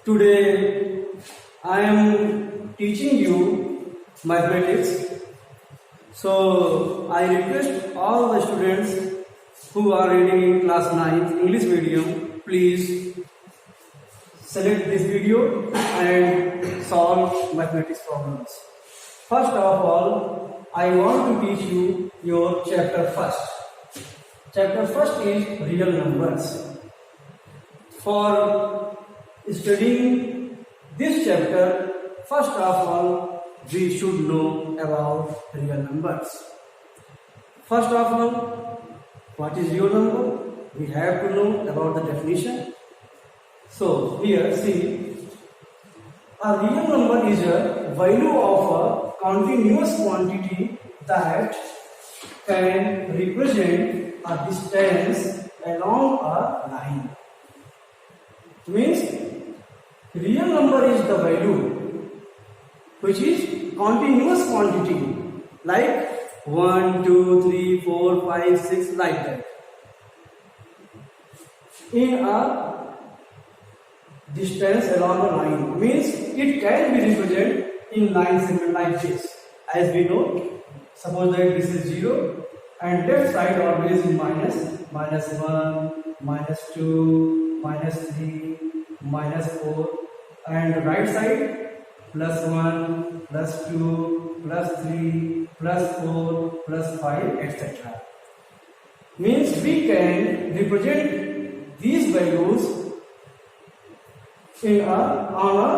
Today I am teaching you mathematics. So I request all the students who are reading in class 9 English medium, please select this video and solve mathematics problems. First of all, I want to teach you your chapter first. Chapter first is real numbers. For studying this chapter, first of all, we should know about real numbers. First of all, what is real number? We have to know about the definition. So here see, a real number is a value of a continuous quantity that can represent a distance along a line. Means real number is the value which is continuous quantity, like 1, 2, 3, 4, 5, 6, like that, in a distance along a line. Means it can be represented in line segment like this. As we know, suppose that this is 0 and left side always is minus 1, -2, -3, -4, and right side +1, +2, +3, +4, +5, etc. Means we can represent these values on a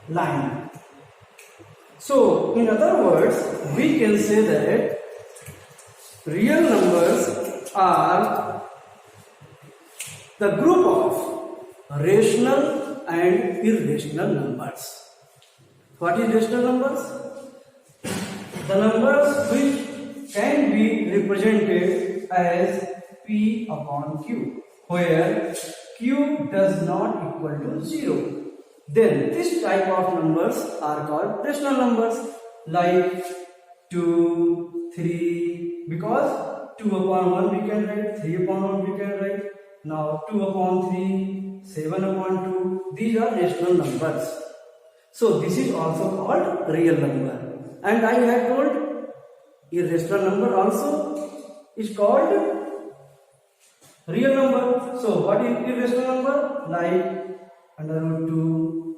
line. So in other words, we can say that real numbers are the group of rational and irrational numbers. What is rational numbers? The numbers which can be represented as P upon Q, where Q does not equal to 0. Then this type of numbers are called rational numbers, like 2, 3, because 2 upon 1 we can write, 3 upon 1 we can write. Now 2 upon 3, 7 upon 2, these are rational numbers. So this is also called real number. And I have told irrational number also is called real number. So what is irrational number? Like √2,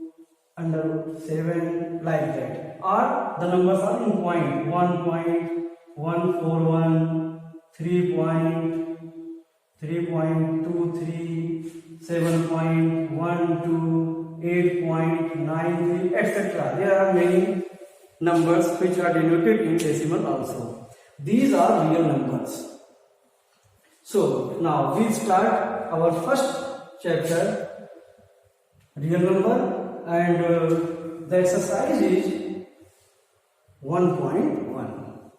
√7, like that. Or the numbers are in point, 1.141, 3.23, 7.12, 8.93, etc. There are many numbers which are denoted in decimal also. These are real numbers. So now we start our first chapter, real number, and the exercise is 1.1.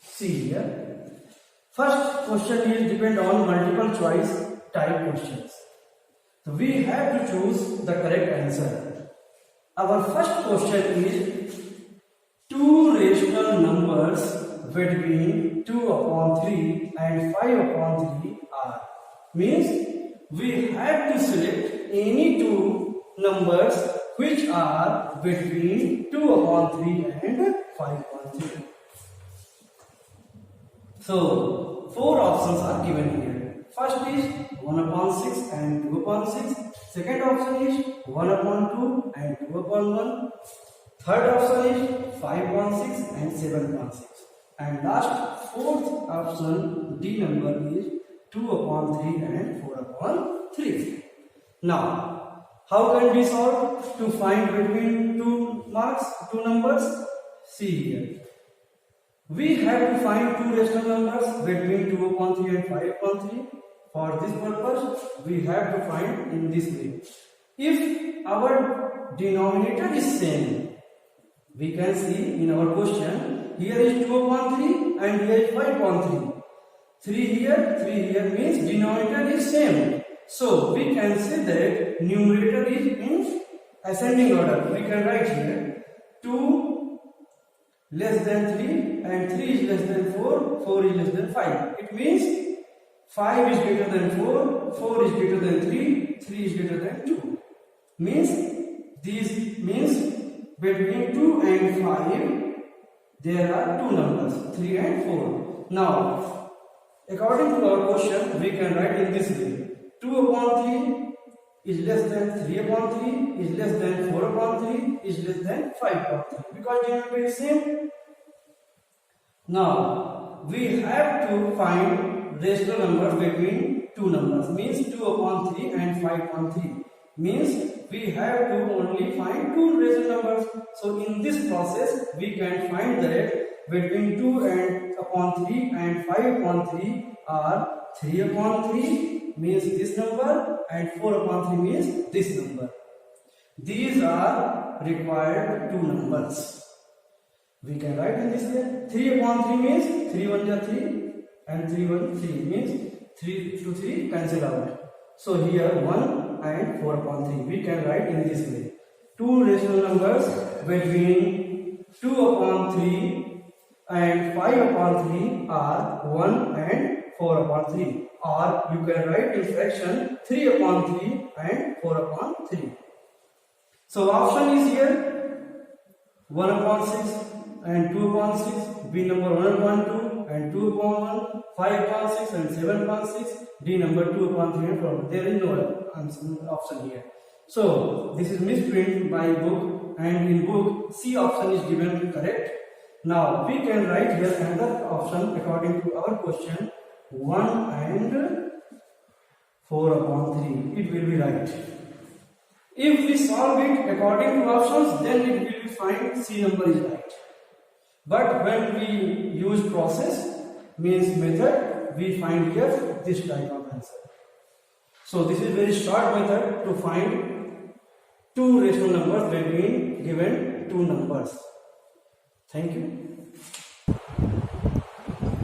See here. First question is depend on multiple choice type questions. So we have to choose the correct answer. Our first question is two rational numbers between 2 upon 3 and 5 upon 3 are. Means we have to select any two numbers which are between 2 upon 3 and 5 upon 3. So, 4 options are given here. First is 1 upon 6 and 2 upon 6. Second option is 1 upon 2 and 2 upon 1. Third option is 5 upon 6 and 7 upon 6. And last, fourth option, D number, is 2 upon 3 and 4 upon 3. Now, how can we solve to find between two numbers? See here. We have to find two rational numbers between 2 upon 3 and 5 upon 3. For this purpose, we have to find in this way. If our denominator is same, we can see in our question, here is 2 upon 3 and here is 5 upon 3. 3 here means denominator is same. So we can say that numerator is in ascending order. We can write here 2 less than 3 and 3 is less than 4, 4 is less than 5. It means 5 is greater than 4, 4 is greater than 3, 3 is greater than 2. means these means between 2 and 5 there are two numbers 3 and 4. Now according to our question we can write in this way: 2 upon 3 is less than 3 upon 3 is less than 4 upon 3 is less than 5 upon 3 because denominator is same. Now we have to find rational numbers between two numbers, means 2 upon 3 and 5 upon 3, means we have to only find two rational numbers. So in this process we can find that between 2 and upon 3 and 5 upon 3 are 3 upon 3 means this number and 4 upon 3 means this number. These are required two numbers. We can write in this way: 3 upon 3 means 3 1 is 3 and 3 1 3 means 3 to 3 cancel out. So here 1 and 4 upon 3 we can write in this way: two rational numbers between 2 upon 3 and 5 upon 3 are 1 and 4 upon 3, or you can write in fraction 3 upon 3 and 4 upon 3. So option is here 1 upon 6 and 2 upon 6, B number 1 upon 2 and 2 upon 1, 5 upon 6 and 7 upon 6, D number 2 upon 3 and 4. There is no option here. So this is misprint by book, and in book C option is given correct. Now we can write here another option according to our question: 1 and 4 upon 3. It will be right. If we solve it according to options, then it will be fine, C number is right. But when we use process, means method, we find here this type of answer. So this is very short method to find two rational numbers between given two numbers. Thank you.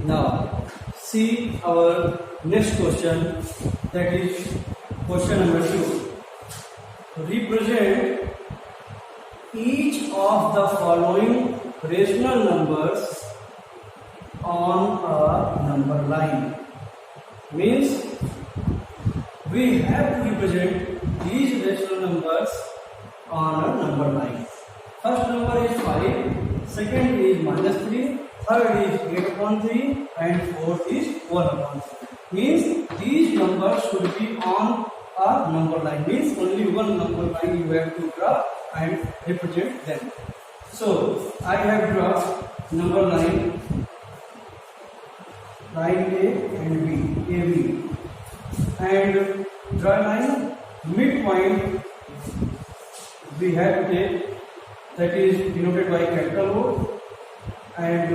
Now see our next question, that is question number 2. Represent each of the following rational numbers on a number line. Means we have to represent these rational numbers on a number line. First number is 5, second is -3, third is 8 upon 3 and fourth is 1 upon 3. Means these numbers should be on a number line, means only one number line you have to draw and represent them. So I have drawn number line A and B, AB, and draw line midpoint we have to take, that is denoted by capital O, and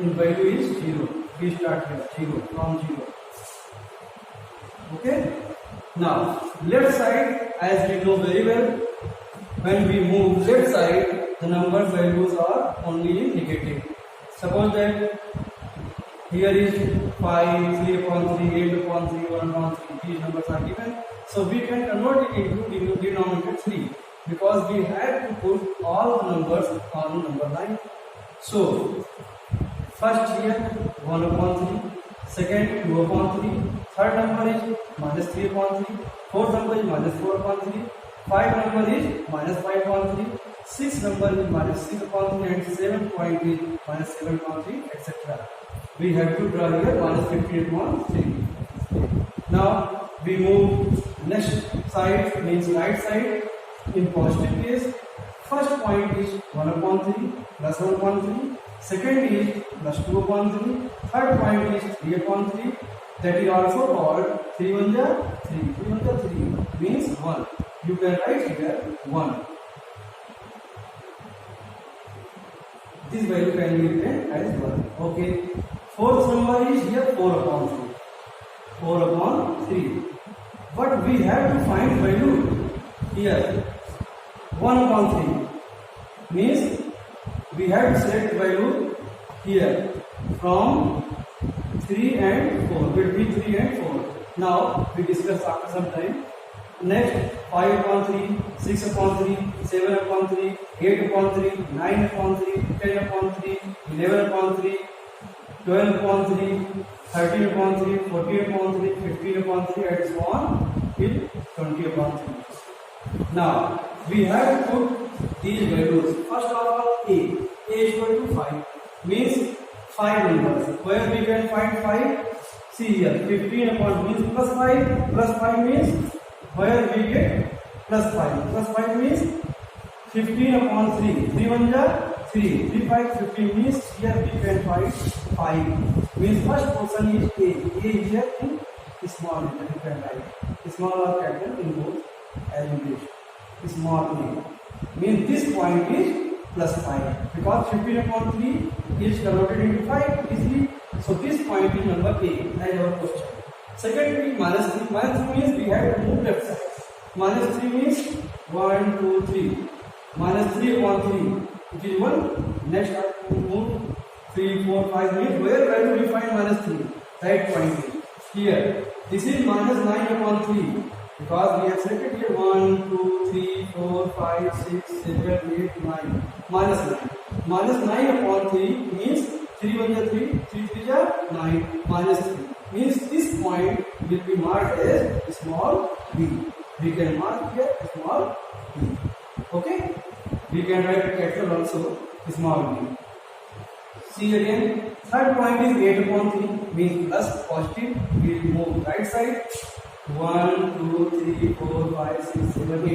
in value is 0. We start here 0 from 0. Okay. Now left side, as we know very well, when we move left side, the number values are only in negative. Suppose that here is 5, 3 upon 3, 8 upon 3, 1 upon 3. These numbers are given. So we can convert it into denominator 3 because we have to put all the numbers on number line. So first here 1 upon 3, second 2 upon 3, third number is -3 upon 3, fourth number is -4 upon 3, 5 number is -5 upon 3, 6 number is -6 upon 3, and 7 point is -7 upon 3, etc. We have to draw here -15 upon 3. Now we move next side, means right side. In positive case, first point is 1 upon 3 plus 1 upon 3, second is plus 2 upon 3, third point is 3 upon 3, that is also called 3 1 ja 3, 3 1 ja 3 means 1. You can write here 1. This value can be written as 1. Okay. Fourth number is here 4 upon 3. 4 upon 3. But we have to find value here. 1 upon 3 means we have to select value here from 3 and 4, between 3 and 4. Now we discuss after some time. Next 5 upon 3, 6 upon 3, 7 upon 3, 8 upon 3, 9 upon 3, 10 upon 3, 11 upon 3, 12 upon 3, 13 upon 3, 14 upon 3, 15 upon 3, and so on till 20 upon 3. Now we have to put these values. First of all, a is equal to 5 means 5 numbers. Where we can find 5? See here, 15 upon means plus 5. Plus 5 means where we get plus 5. Plus 5 means 15 upon 3. 3 1 ja 3. 3 5 15 means here we can find 5. Means first portion is a. A here in small letter you can write. Small or capital in both as you wish. Small a means this point is plus 5 because 15 upon 3 is converted into 5 easily. So this point is number A as our question. Second is minus 3. Minus 3 means we have to move left side. Minus 3 means 1, 2, 3. Minus 3 upon 3. It is 1. Next I have to move 3, 4, 5 means where do we find minus 3? Right point is here. This is minus 9 upon 3. Because we have selected here 1, 2, 3, 4, 5, 6, 7, 8, 9. Minus 9. Minus 9 upon 3 means 3 1 is 3, 3 3 is 9, minus 3. Means this point will be marked as small b. We can mark here small b. Okay? We can write capital also small b. See again. Third point is 8 upon 3 means plus positive. We will move right side. 1, 2, 3, 4, 5, 6, 7,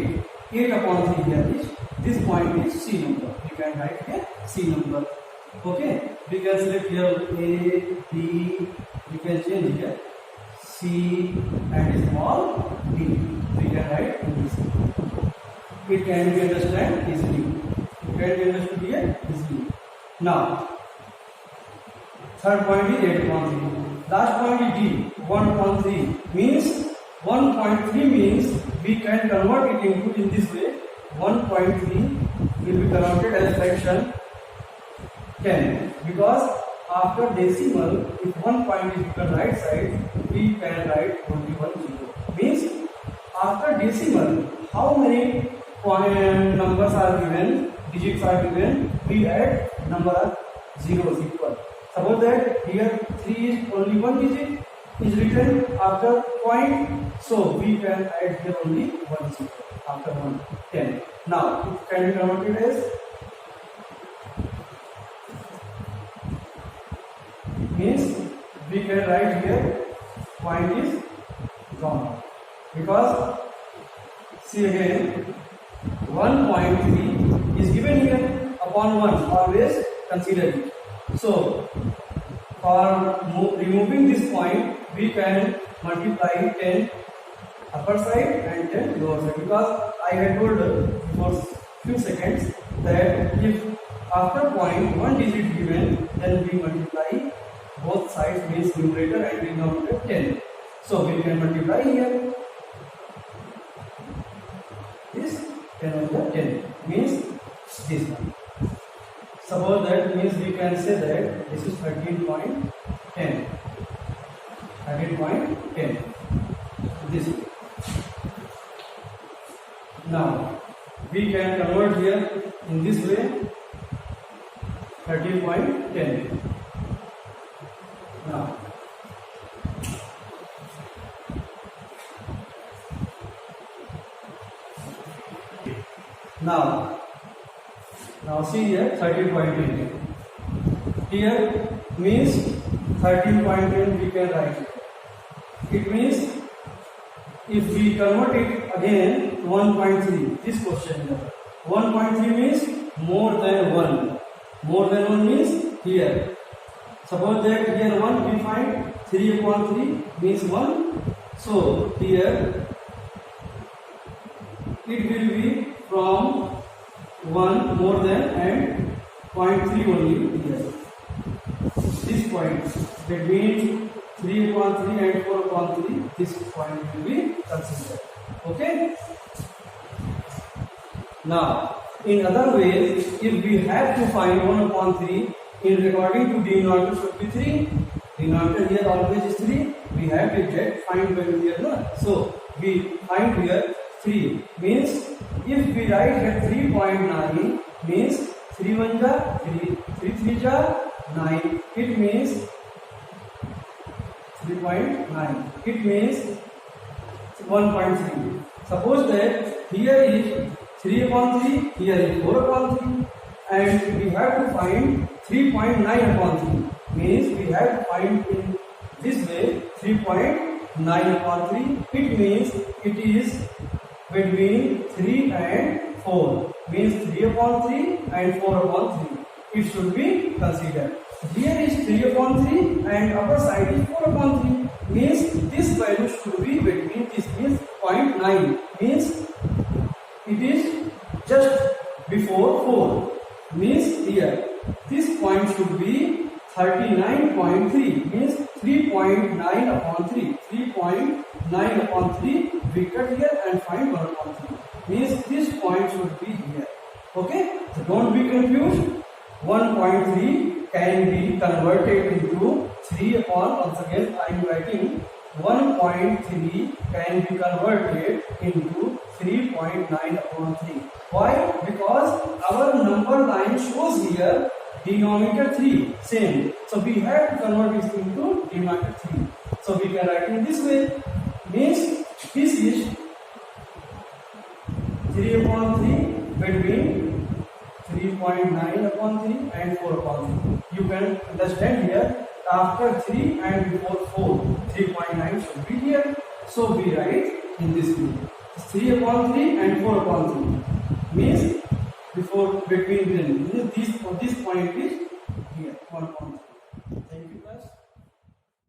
8. 8 upon 3 here is this point is C number. We can write here C number. Okay. We can select here A, B. We can change here C and small b. We can write in this. It can be understood easily. It can be understood here easily. Now, third point is 8 upon 3. Last point is D. 1 upon 3 means 1.3 means we can convert it into in this way. 1.3 will be converted as fraction 10 because after decimal if one point is written right side we can write only 1 0. Means after decimal how many point numbers are given, digits are given, we add number of zeros equal. Suppose that here 3 is only 1 digit is written after point, so we can add here only 1 0 after 1 10. Now it can be converted as means we can write here point is gone because see again 1.3 is given here upon 1 always consider it. So for removing this point we can multiply 10 upper side and 10 lower side because I had told for few seconds that if after point one digit given then we multiply both sides means numerator and denominator 10. So we can multiply here this 10 over 10 means this one. Suppose that means we can say that this is 13.10. 13.10. This. Now we can convert here in this way 13.10. Now see here 13.10. Here means 13.10 we can write it. It means if we convert it again to 1.3, this question number 1.3 means more than 1. More than 1 means here. Suppose that here 1 we find 3 upon 3 means 1. So here it will be from 1 more than and 0.3 only here. This point that means 3 upon 3 and 4 upon 3 this point will be considered. Okay. Now in other ways if we have to find 1 upon 3 in according to denominator should be 3. Denominator here always is 3. We have to get find value here. No? So we find here 3 means if we write here 3.9 means 3 1 ja 3, 3 3 ja 9. It means 3.9. It means 1.3. Suppose that here is 3 upon 3, here is 4 upon 3, and we have to find 3.9 upon 3. Means we have to find in this way 3.9 upon 3. It means it is between 3 and 4. Means 3 upon 3 and 4 upon 3. It should be considered. Here is 3 upon 3 and upper side is 4 upon 3. Means this value should be between this means 0.9. Means it is just before 4. Means here this point should be 39.3. Means 3.9 upon 3. 3.9 upon 3. We cut here and find 1 upon 3. Means this point should be here. Okay? So don't be confused. 1.3 can be converted into 3 upon, once again I am writing 1.3 can be converted into 3.9 upon 3. Why? Because our number line shows here denominator 3 same. So we have to convert this into denominator 3. So we can write in this way. Means this is 3 upon 3 between 3.9 upon 3 and 4 upon 3. You can understand here after 3 and before 4, 3.9 should be here. So we write in this way 3 upon 3 and 4 upon 3. Means before between them. This point is here 1 upon 3.